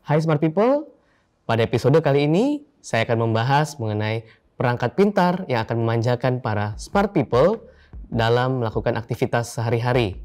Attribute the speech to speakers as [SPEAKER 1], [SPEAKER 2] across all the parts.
[SPEAKER 1] Hai Smart People, pada episode kali ini saya akan membahas mengenai perangkat pintar yang akan memanjakan para Smart People dalam melakukan aktivitas sehari-hari.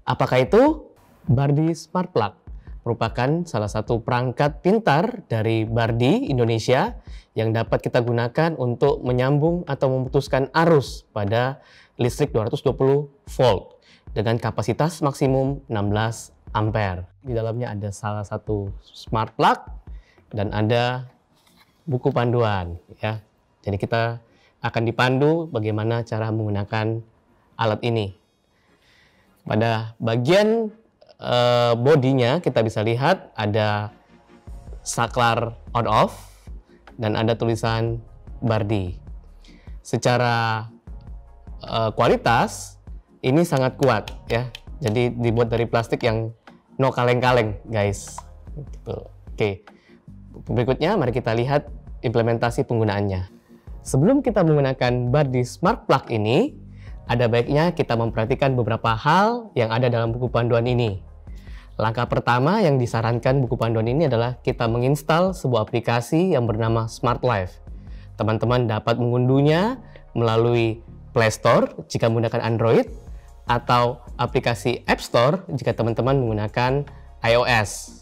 [SPEAKER 1] Apakah itu? Bardi Smart Plug merupakan salah satu perangkat pintar dari Bardi Indonesia yang dapat kita gunakan untuk menyambung atau memutuskan arus pada listrik 220 volt dengan kapasitas maksimum 16 ampere. Di dalamnya ada salah satu smart plug dan ada buku panduan ya. Jadi kita akan dipandu bagaimana cara menggunakan alat ini. Pada bagian bodinya kita bisa lihat ada saklar on off dan ada tulisan Bardi. Secara kualitas ini sangat kuat ya. Jadi dibuat dari plastik yang no kaleng-kaleng guys. Gitu. Oke. Berikutnya mari kita lihat implementasi penggunaannya. Sebelum kita menggunakan Bardi Smart Plug ini, ada baiknya kita memperhatikan beberapa hal yang ada dalam buku panduan ini. Langkah pertama yang disarankan buku panduan ini adalah kita menginstal sebuah aplikasi yang bernama Smart Life. Teman-teman dapat mengunduhnya melalui Play Store jika menggunakan Android atau aplikasi App Store jika teman-teman menggunakan iOS.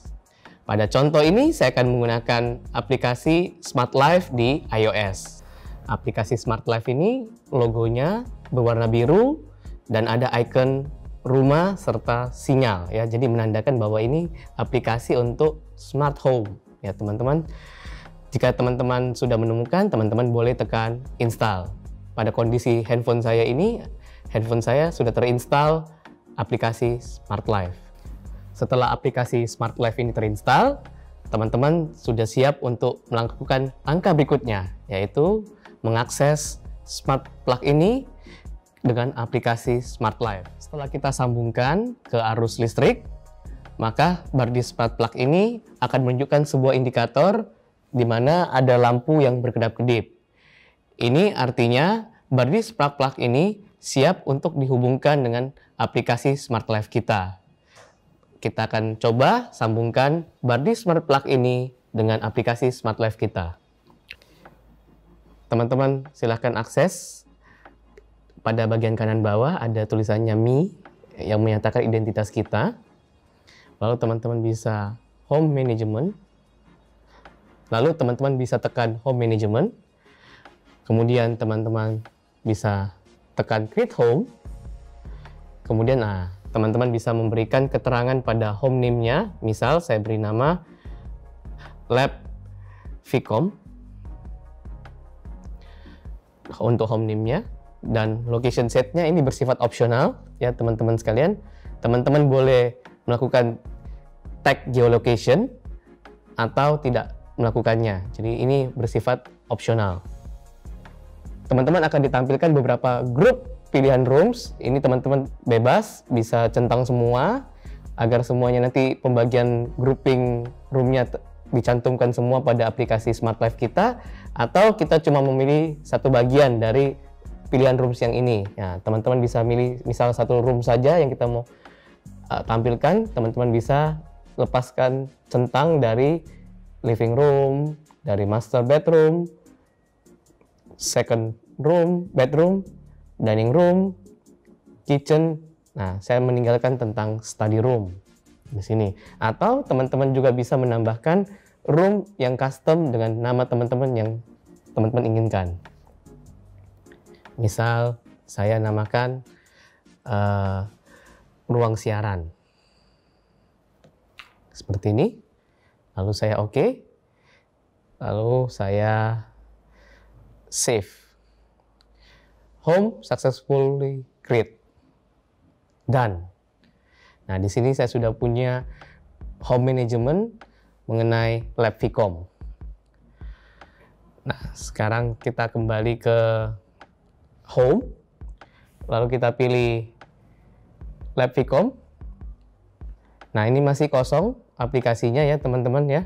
[SPEAKER 1] Pada contoh ini saya akan menggunakan aplikasi Smart Life di iOS. Aplikasi Smart Life ini logonya berwarna biru dan ada icon rumah serta sinyal ya. Jadi menandakan bahwa ini aplikasi untuk smart home ya teman-teman. Jika teman-teman sudah menemukan, teman-teman boleh tekan install. Pada kondisi handphone saya ini, handphone saya sudah terinstall aplikasi Smart Life. Setelah aplikasi Smart Life ini terinstall, teman-teman sudah siap untuk melakukan langkah berikutnya, yaitu mengakses Smart Plug ini dengan aplikasi Smart Life. Setelah kita sambungkan ke arus listrik, maka Bardi Smart Plug ini akan menunjukkan sebuah indikator di mana ada lampu yang berkedap-kedip. Ini artinya Bardi Smart Plug ini siap untuk dihubungkan dengan aplikasi Smart Life kita. Kita akan coba sambungkan Bardi Smart Plug ini dengan aplikasi Smart Life kita. Teman-teman silahkan akses. Pada bagian kanan bawah ada tulisannya Me yang menyatakan identitas kita. Lalu teman-teman bisa Home Management. Lalu teman-teman bisa tekan Home Management. Kemudian teman-teman bisa tekan Create Home. Kemudian teman-teman bisa memberikan keterangan pada home name-nya. Misal saya beri nama Lab Vicom untuk home name-nya, dan location set-nya ini bersifat opsional ya teman-teman sekalian. Teman-teman boleh melakukan tag geolocation atau tidak melakukannya. Jadi ini bersifat opsional. Teman-teman akan ditampilkan beberapa grup pilihan rooms. Ini teman-teman bebas, bisa centang semua agar semuanya nanti pembagian grouping roomnya dicantumkan semua pada aplikasi Smart Life kita, atau kita cuma memilih satu bagian dari pilihan rooms yang ini. Ya, teman-teman bisa milih misal satu room saja yang kita mau tampilkan. Teman-teman bisa lepaskan centang dari living room, dari master bedroom, second room, bedroom, dining room, kitchen. Nah, saya meninggalkan tentang study room di sini. Atau teman-teman juga bisa menambahkan room yang custom dengan nama teman-teman yang teman-teman inginkan. Misal saya namakan ruang siaran. Seperti ini. Lalu saya oke. Lalu saya save. Home successfully create. Done. Nah, di sini saya sudah punya home management mengenai Lab Vicom. Nah, sekarang kita kembali ke home. Lalu kita pilih Lab Vicom. Nah, ini masih kosong aplikasinya ya, teman-teman ya.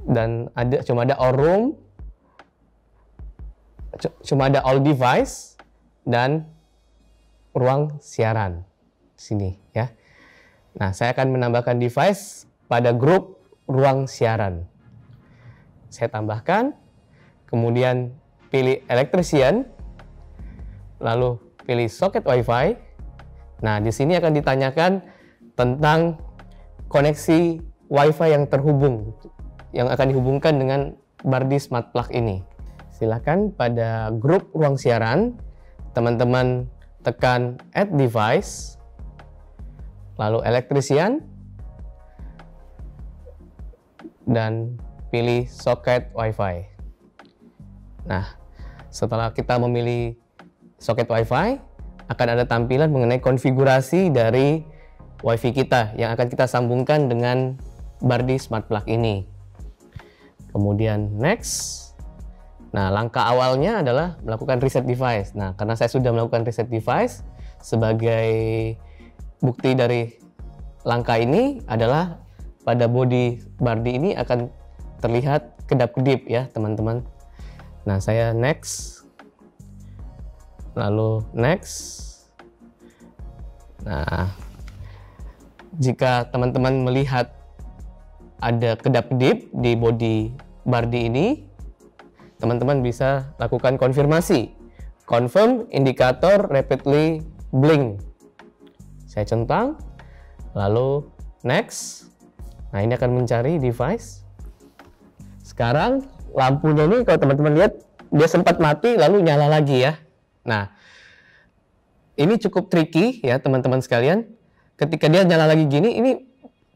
[SPEAKER 1] Dan cuma ada all room, cuma ada all device dan ruang siaran di sini ya. Nah, saya akan menambahkan device pada grup ruang siaran. Saya tambahkan, kemudian pilih electrician, lalu pilih soket WiFi. Nah, di sini akan ditanyakan tentang koneksi WiFi yang terhubung, yang akan dihubungkan dengan Bardi Smart Plug ini. Silakan pada grup ruang siaran, teman-teman tekan Add Device, lalu electrician, dan pilih soket WiFi. Nah, setelah kita memilih soket WiFi, akan ada tampilan mengenai konfigurasi dari WiFi kita yang akan kita sambungkan dengan Bardi Smart Plug ini. Kemudian next. Nah, langkah awalnya adalah melakukan reset device. Nah, karena saya sudah melakukan reset device, sebagai bukti dari langkah ini adalah pada bodi Bardi ini akan terlihat kedap-kedip ya, teman-teman. Nah, saya next. Lalu next. Nah, jika teman-teman melihat ada kedap-kedip di bodi Bardi ini, teman-teman bisa lakukan konfirmasi. Confirm indicator rapidly blink. Saya centang, lalu next. Nah, ini akan mencari device. Sekarang lampunya ini kalau teman-teman lihat, dia sempat mati lalu nyala lagi ya. Nah, ini cukup tricky ya teman-teman sekalian. Ketika dia nyala lagi gini, ini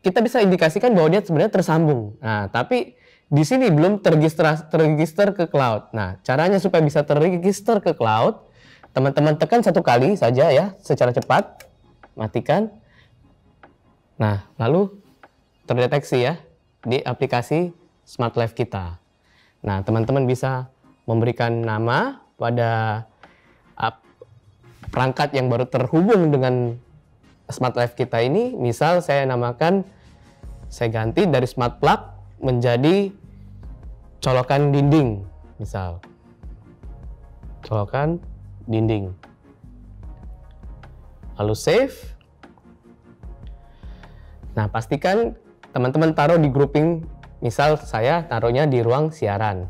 [SPEAKER 1] kita bisa indikasikan bahwa dia sebenarnya tersambung. Nah, tapi di sini belum terregister ke cloud. Nah, caranya supaya bisa terregister ke cloud, teman-teman tekan satu kali saja ya, secara cepat, matikan. Nah, lalu terdeteksi ya di aplikasi Smart Life kita. Nah, teman-teman bisa memberikan nama pada perangkat yang baru terhubung dengan Smart Life kita ini. Misal saya namakan, saya ganti dari Smart Plug menjadi colokan dinding, misal colokan dinding, lalu save. Nah, pastikan teman-teman taruh di grouping, misal saya taruhnya di ruang siaran.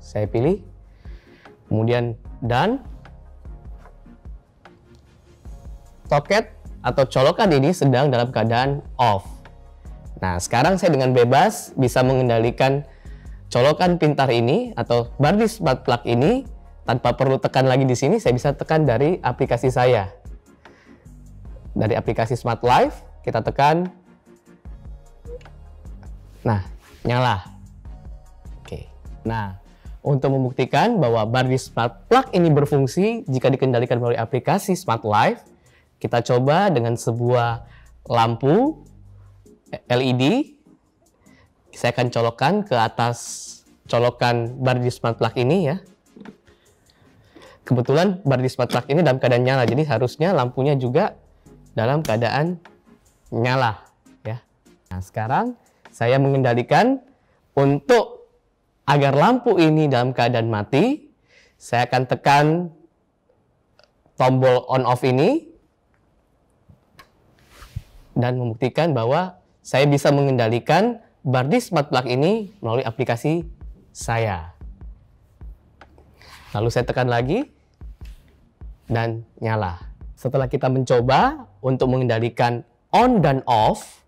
[SPEAKER 1] Saya pilih, kemudian done. Soket atau colokan ini sedang dalam keadaan off. Nah, sekarang saya dengan bebas bisa mengendalikan colokan pintar ini atau Bardi Smart Plug ini tanpa perlu tekan lagi di sini. Saya bisa tekan dari aplikasi saya. Dari aplikasi Smart Life kita tekan. Nah, nyala. Oke. Nah, untuk membuktikan bahwa Bardi Smart Plug ini berfungsi jika dikendalikan melalui aplikasi Smart Life, kita coba dengan sebuah lampu LED. Saya akan colokkan ke atas colokan Bardi Smart Plug ini ya. Kebetulan Bardi Smart Plug ini dalam keadaan nyala, jadi harusnya lampunya juga dalam keadaan nyala ya. Nah, sekarang saya mengendalikan untuk agar lampu ini dalam keadaan mati, saya akan tekan tombol on off ini dan membuktikan bahwa saya bisa mengendalikan Bardi Smart Plug ini melalui aplikasi saya. Lalu saya tekan lagi dan nyala. Setelah kita mencoba untuk mengendalikan on dan off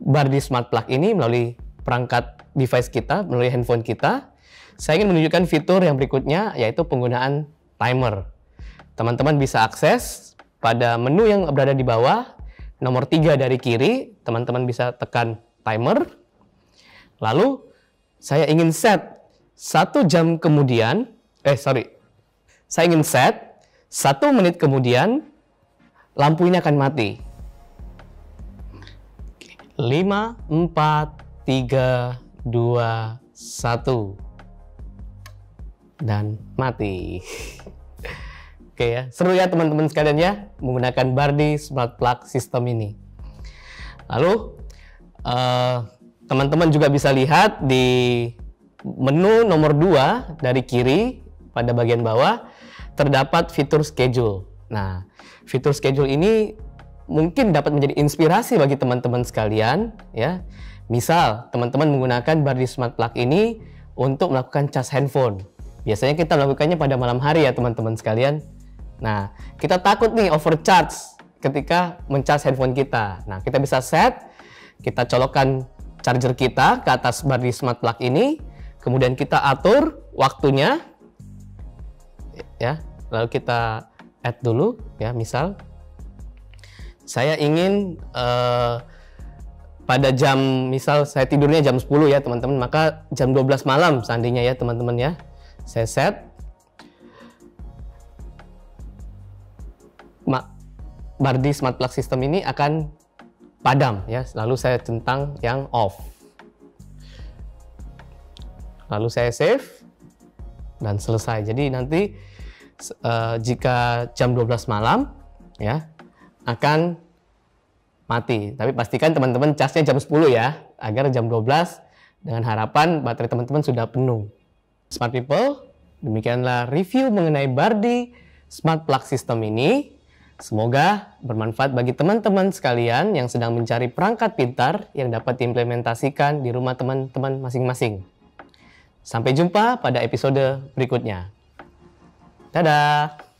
[SPEAKER 1] Bardi Smart Plug ini melalui perangkat device kita, melalui handphone kita, saya ingin menunjukkan fitur yang berikutnya, yaitu penggunaan timer. Teman-teman bisa akses pada menu yang berada di bawah, nomor 3 dari kiri, teman-teman bisa tekan timer. Lalu saya ingin set 1 jam kemudian, saya ingin set 1 menit kemudian lampu ini akan mati. 5, 4, 3, 2, 1 dan mati. Oke ya, seru ya teman-teman sekalian ya menggunakan Bardi Smart Plug sistem ini. Lalu teman-teman juga bisa lihat di menu nomor 2 dari kiri pada bagian bawah terdapat fitur schedule. Nah, fitur schedule ini mungkin dapat menjadi inspirasi bagi teman-teman sekalian ya. Misal, teman-teman menggunakan Bardi Smart Plug ini untuk melakukan cas handphone. Biasanya kita melakukannya pada malam hari ya teman-teman sekalian. Nah, kita takut nih overcharge ketika mencas handphone kita. Nah, kita bisa set, kita colokkan charger kita ke atas Bardi Smart Plug ini, kemudian kita atur waktunya, ya. Lalu kita add dulu, ya. Misal, saya ingin pada jam, misal saya tidurnya jam 10 ya teman-teman, maka jam 12 malam seandainya ya teman-teman ya, saya set Bardi Smart Plug System ini akan padam ya, lalu saya centang yang off, lalu saya save dan selesai. Jadi nanti jika jam 12 malam ya akan mati, tapi pastikan teman-teman casnya jam 10 ya, agar jam 12 dengan harapan baterai teman-teman sudah penuh. Smart people, demikianlah review mengenai Bardi Smart Plug System ini. Semoga bermanfaat bagi teman-teman sekalian yang sedang mencari perangkat pintar yang dapat diimplementasikan di rumah teman-teman masing-masing. Sampai jumpa pada episode berikutnya. Dadah!